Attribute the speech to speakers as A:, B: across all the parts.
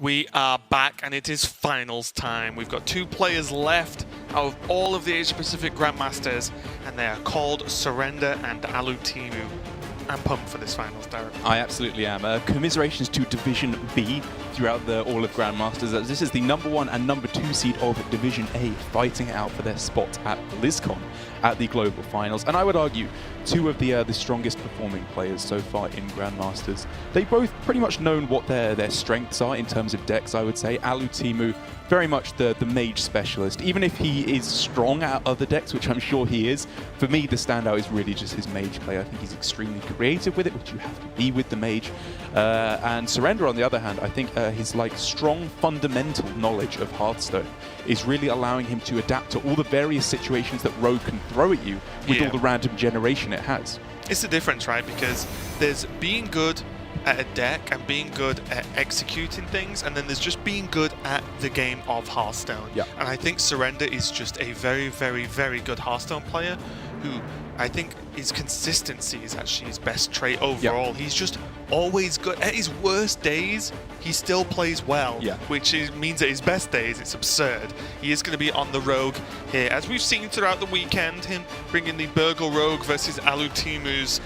A: We are back and it is finals time. We've got 2 players left out of all of the Asia Pacific Grandmasters, and they are called Surrender and Alutimu. I'm pumped for this finals, Darren.
B: I absolutely am. Commiserations to Division B throughout all of Grandmasters. This is the #1 and #2 seed of Division A fighting it out for their spot at BlizzCon at the Global Finals. And I would argue 2 of the strongest performing players so far in Grandmasters. They both pretty much known what their strengths are in terms of decks, I would say. Alutimu, very much the mage specialist. Even if he is strong at other decks, which I'm sure he is, for me the standout is really just his mage play. I think he's extremely creative with it, which you have to be with the mage. And Surrender, on the other hand, I think his strong fundamental knowledge of Hearthstone is really allowing him to adapt to all the various situations that Rogue can throw at you with all the random generation it has.
A: It's the difference, right? Because there's being good at a deck and being good at executing things, and then there's just being good at the game of Hearthstone.
B: Yeah.
A: And I think Surrender is just a very, very, very good Hearthstone player who I think his consistency is actually his best trait overall. He's just always good. At his worst days, he still plays well, which means at his best days, it's absurd. He is going to be on the Rogue here, as we've seen throughout the weekend, him bringing the Burgle Rogue versus Alutimu's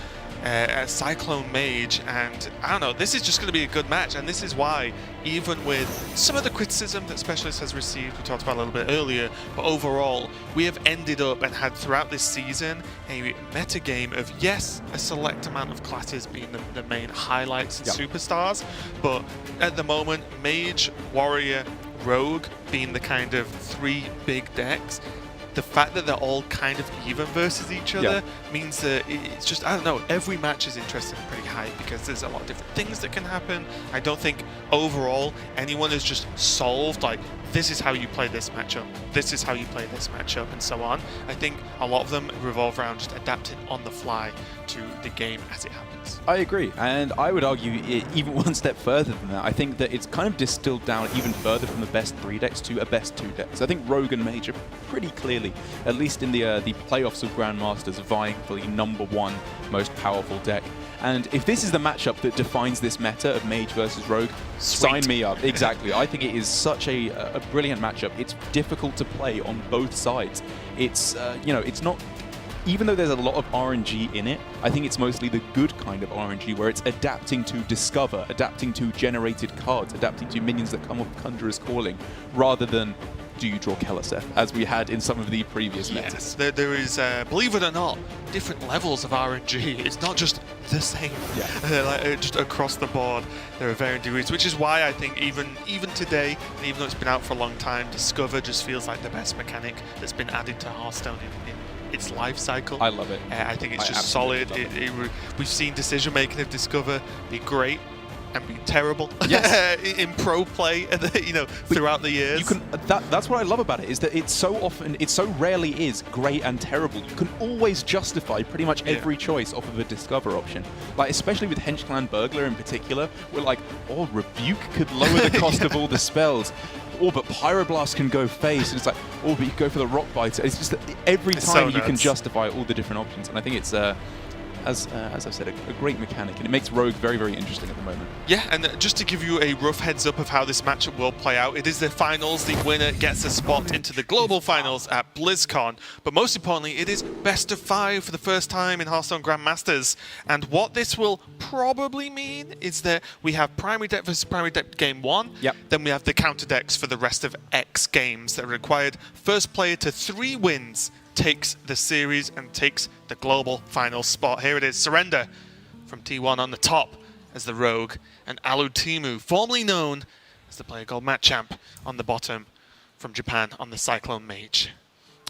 A: Cyclone Mage, and I don't know, this is just going to be a good match, and this is why, even with some of the criticism that Specialist has received, we talked about a little bit earlier, but overall, we have ended up and had throughout this season a meta game of, yes, a select amount of classes being the main highlights and superstars, but at the moment, Mage, Warrior, Rogue being the kind of 3 big decks. The fact that they're all kind of even versus each other means that it's just, I don't know, every match is interesting and pretty hype because there's a lot of different things that can happen. I don't think overall anyone has just solved, like, this is how you play this matchup, this is how you play this matchup, and so on. I think a lot of them revolve around just adapting on the fly to the game as it happens.
B: I agree, and I would argue even one step further than that. I think that it's kind of distilled down even further from the best 3 decks to a best 2 decks. I think Rogue and Mage are pretty clearly, at least in the playoffs of Grandmasters, vying for the #1 most powerful deck. And if this is the matchup that defines this meta of Mage versus Rogue, sign me up. Exactly. I think it is such a brilliant matchup. It's difficult to play on both sides. It's, it's not... Even though there's a lot of RNG in it, I think it's mostly the good kind of RNG, where it's adapting to discover, adapting to generated cards, adapting to minions that come off Conjurer's Calling, rather than do you draw Keleseth, as we had in some of the previous metas.
A: There is, believe it or not, different levels of RNG. It's not just the same, just across the board. There are varying degrees, which is why I think even today, and even though it's been out for a long time, Discover just feels like the best mechanic that's been added to Hearthstone in its life cycle.
B: I love it.
A: I think it's just solid. We've seen decision making of Discover be great and be terrible in pro play, throughout the years.
B: That's what I love about it, is that it so rarely is great and terrible. You can always justify pretty much every choice off of a Discover option. Like, especially with Hench Clan Burglar in particular, we're like, oh, Rebuke could lower the cost of all the spells. Oh, but Pyroblast can go face, and it's like, oh, but you go for the Rock Biter. It's just that every time you can justify all the different options, and I think it's as I've said, a great mechanic, and it makes Rogue very, very interesting at the moment.
A: Yeah, and just to give you a rough heads up of how this matchup will play out, it is the finals. The winner gets a spot into the global finals at BlizzCon, but most importantly, it is best of 5 for the first time in Hearthstone Grandmasters. And what this will probably mean is that we have primary deck versus primary deck game 1, then we have the counter decks for the rest of X games that are required. First player to 3 wins takes the series and takes the global final spot. Here it is, Surrender from T1 on the top as the Rogue, and Alutimu, formerly known as the Player Gold Match-Champ, on the bottom from Japan on the Cyclone Mage.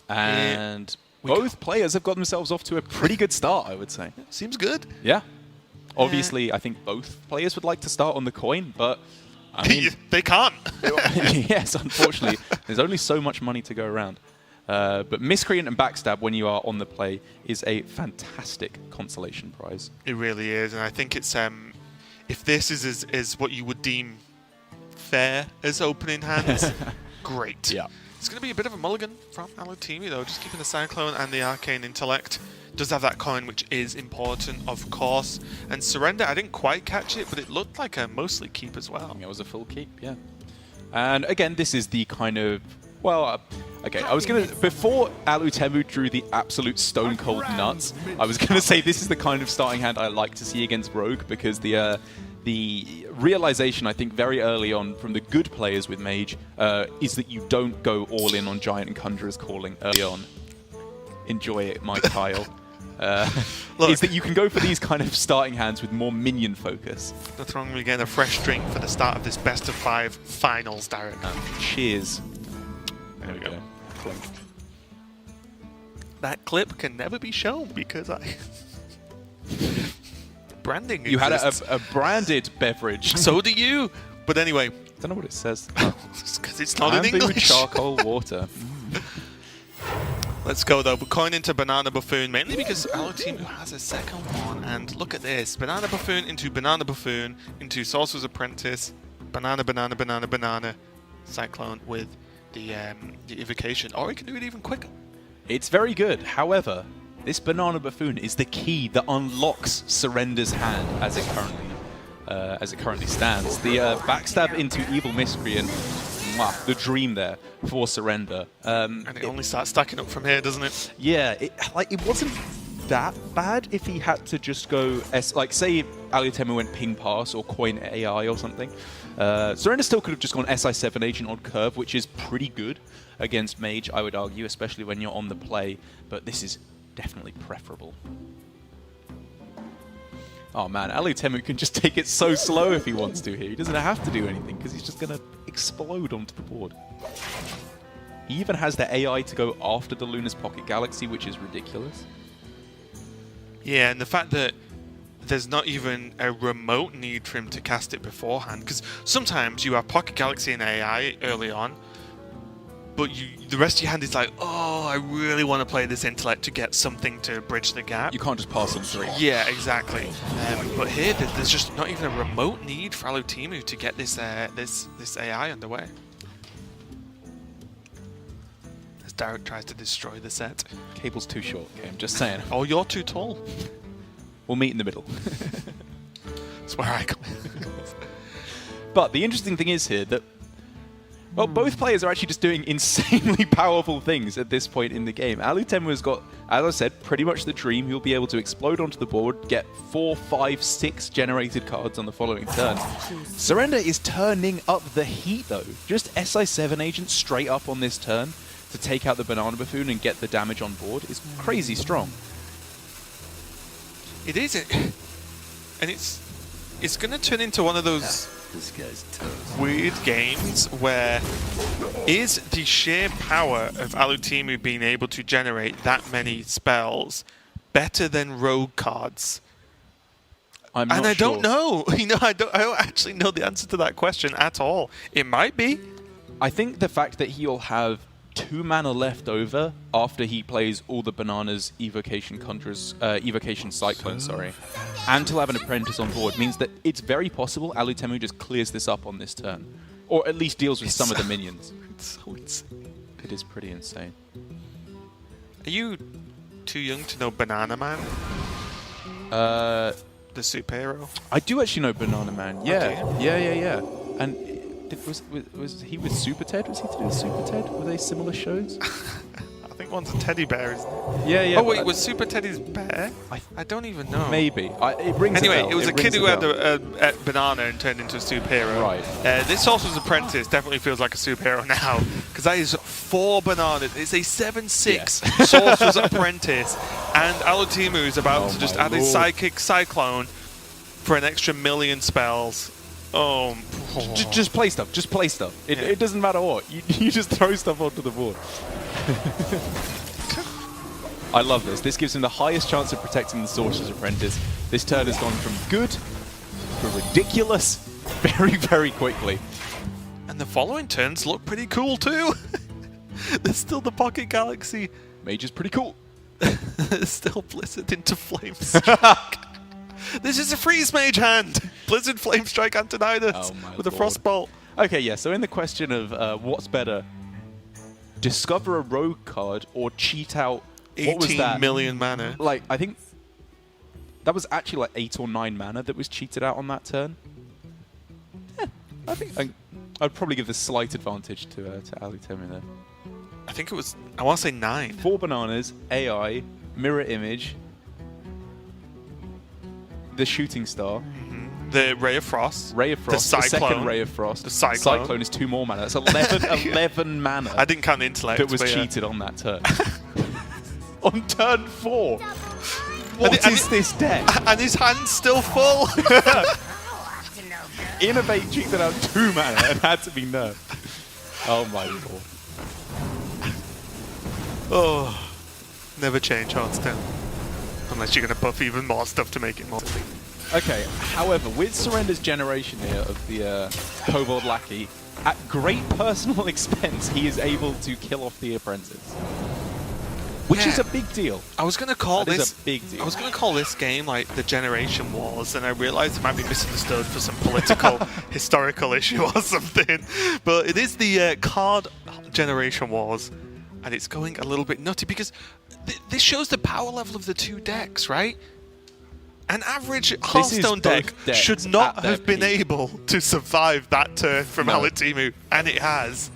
B: And both players have got themselves off to a pretty good start, I would say.
A: Seems good.
B: Yeah. Obviously, I think both players would like to start on the coin, but I mean...
A: they can't.
B: Yes, unfortunately. There's only so much money to go around. But Miscreant and Backstab, when you are on the play, is a fantastic consolation prize.
A: It really is, and I think it's if this is what you would deem fair as opening hands, great.
B: Yeah.
A: It's going to be a bit of a mulligan from Alutimu, though, just keeping the Cyclone and the Arcane Intellect. does have that coin, which is important, of course. And Surrender, I didn't quite catch it, but it looked like a mostly keep as well.
B: It was a full keep, yeah. And again, this is the kind of, well, okay, I was going to, before Alutemu drew the absolute stone cold nuts, I was going to say this is the kind of starting hand I like to see against Rogue, because the realization, I think, very early on from the good players with Mage is that you don't go all in on Giant and Conjurer's Calling early on. Enjoy it, my Kyle. Is that you can go for these kind of starting hands with more minion focus.
A: Nothing wrong with getting a fresh drink for the start of this best of 5 finals, Darren.
B: Cheers.
A: There we go.
B: Clink.
A: That clip can never be shown because I... Branding
B: You
A: exists.
B: had a branded beverage.
A: So do you. But anyway.
B: I don't know what it says.
A: Because it's not in
B: Bamboo
A: English.
B: charcoal water.
A: Let's go though. We're going into Banana Buffoon, mainly because our team has a second one. And look at this. Banana Buffoon, into Sorcerer's Apprentice, Banana, Cyclone with the Evocation. Or he can do it even quicker.
B: It's very good. However, this Banana Buffoon is the key that unlocks Surrender's hand as it currently stands. The backstab into Evil Miscreant, the dream there for Surrender.
A: And it only starts stacking up from here, doesn't it?
B: Yeah, it wasn't that bad if he had to just go like say Alutemu went ping pass or coin AI or something. Surrender still could have just gone SI7 agent on curve, which is pretty good against Mage, I would argue, especially when you're on the play. But this is definitely preferable. Oh man, Alutemu can just take it so slow if he wants to here. He doesn't have to do anything because he's just going to explode onto the board. He even has the AI to go after the Luna's Pocket Galaxy, which is ridiculous.
A: Yeah, and the fact that there's not even a remote need for him to cast it beforehand, because sometimes you have Pocket Galaxy and AI early on, but the rest of your hand is like, oh, I really want to play this Intellect to get something to bridge the gap.
B: You can't just pass on 3.
A: Yeah, exactly. But here, there's just not even a remote need for Alutemu to get this this AI underway. As Darek tries to destroy the set.
B: Cable's too short, okay, I'm just saying.
A: Oh, you're too tall.
B: We'll meet in the middle.
A: That's where I come.
B: But the interesting thing is here that, well, both players are actually just doing insanely powerful things at this point in the game. Alutemu has got, as I said, pretty much the dream. He'll be able to explode onto the board, get 4, 5, 6 generated cards on the following turn. Surrender is turning up the heat, though. Just SI7 agent straight up on this turn to take out the Banana Buffoon and get the damage on board is crazy strong.
A: It is, and it's going to turn into one of those weird games where is the sheer power of Alutemu being able to generate that many spells better than rogue cards?
B: I'm not
A: and I
B: sure.
A: don't know. You know, I don't actually know the answer to that question at all. It might be.
B: I think the fact that he'll have 2 mana left over after he plays all the Bananas Evocation Conjurers, Evocation Cyclone, sorry, and to have an Apprentice on board means that it's very possible Alutemu just clears this up on this turn, or at least deals with some of the minions.
A: It's so insane.
B: It is pretty insane.
A: Are you too young to know Banana Man? The superhero?
B: I do actually know Banana Man. Yeah,
A: Okay.
B: yeah. And was he with Super Ted? Was he to do with Super Ted? Were they similar shows?
A: I think one's a teddy bear, isn't it?
B: Yeah.
A: Oh wait, was Super Teddy's bear? I don't even know.
B: Maybe. It rings
A: Anyway,
B: a bell.
A: it was a kid who had a banana and turned into a superhero.
B: Right.
A: This Sorcerer's Apprentice definitely feels like a superhero now, because that is 4 bananas. It's a 7/6 Sorcerer's Apprentice, and Alutemu is about to just add his Psychic Cyclone for an extra 1,000,000 spells. Oh.
B: Just play stuff. Just play stuff. It doesn't matter what. You just throw stuff onto the board. I love this. This gives him the highest chance of protecting the Sorcerer's Apprentice. This turn has gone from good to ridiculous very, very quickly.
A: And the following turns look pretty cool too. There's still the Pocket Galaxy.
B: Mage is pretty cool.
A: There's still Blizzard into Flame Strike. This is a freeze mage hand. Blizzard Flame Strike Antonidas with a Frostbolt.
B: Okay, yeah, so in the question of what's better, discover a rogue card or cheat out What was
A: 18
B: that?
A: million mana.
B: Like, I think that was actually like 8 or 9 mana that was cheated out on that turn. I think I'd probably give the slight advantage to Ali Temi there.
A: I think it was, I want to say 9.
B: 4 bananas, AI, mirror image, the shooting star,
A: The Ray of Frost.
B: Ray of Frost, the second Ray of Frost.
A: The Cyclone.
B: Cyclone is 2 more mana. That's 11 mana.
A: I didn't count the intellect.
B: That was
A: but yeah.
B: cheated on that turn. On turn 4. What is this deck?
A: And his hand's still full.
B: Innovate cheated out 2 mana and had to be nerfed. Oh my lord.
A: Oh, never change Hearthstone. Unless you're going to buff even more stuff to make it more.
B: Okay, however, with Surrender's generation here of the Kobold Lackey, at great personal expense, he is able to kill off the Apprentice. Which is a big deal.
A: I was going to call
B: That
A: this
B: is a big deal.
A: I was going to call this game like the Generation Wars, and I realized it might be misunderstood for some political, historical issue or something. But it is the card Generation Wars, and it's going a little bit nutty because this shows the power level of the 2 decks, right? An average Hearthstone deck should not have been able to survive that turn from Alatimu, and it has.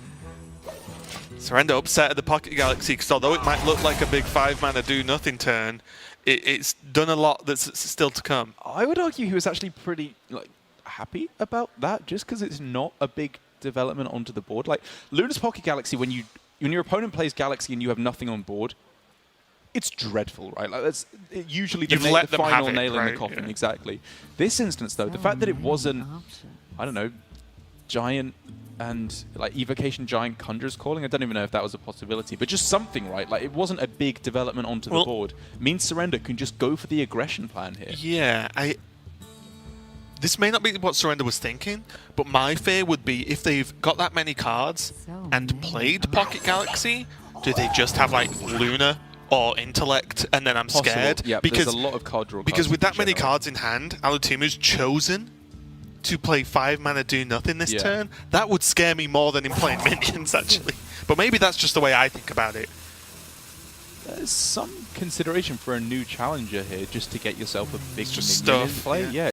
A: Surrender upset at the Pocket Galaxy because although it might look like a big 5 mana do nothing turn, it's done a lot that's still to come.
B: I would argue he was actually pretty happy about that, just because it's not a big development onto the board. Like Luna's Pocket Galaxy, when your opponent plays Galaxy and you have nothing on board, it's dreadful, right? Like that's usually the final nail in the coffin. Yeah. Exactly. This instance, though, the fact that it wasn't, I don't know, giant and like evocation giant Conjurer's Calling. I don't even know if that was a possibility, but just something, right? Like it wasn't a big development onto the board. Means Surrender can just go for the aggression plan here.
A: Yeah, this may not be what Surrender was thinking, but my fear would be if they've got that many cards and played Pocket Galaxy, do they just have like Luna or Intellect, and then I'm scared?
B: Yeah,
A: because
B: there's a lot of card draw.
A: Because with that many cards in hand, Alatimu's chosen to play 5 mana do nothing this turn. That would scare me more than in playing minions, actually. But maybe that's just the way I think about it.
B: There's some consideration for a new challenger here, just to get yourself a big
A: just
B: minion
A: stuff,
B: play. Yeah.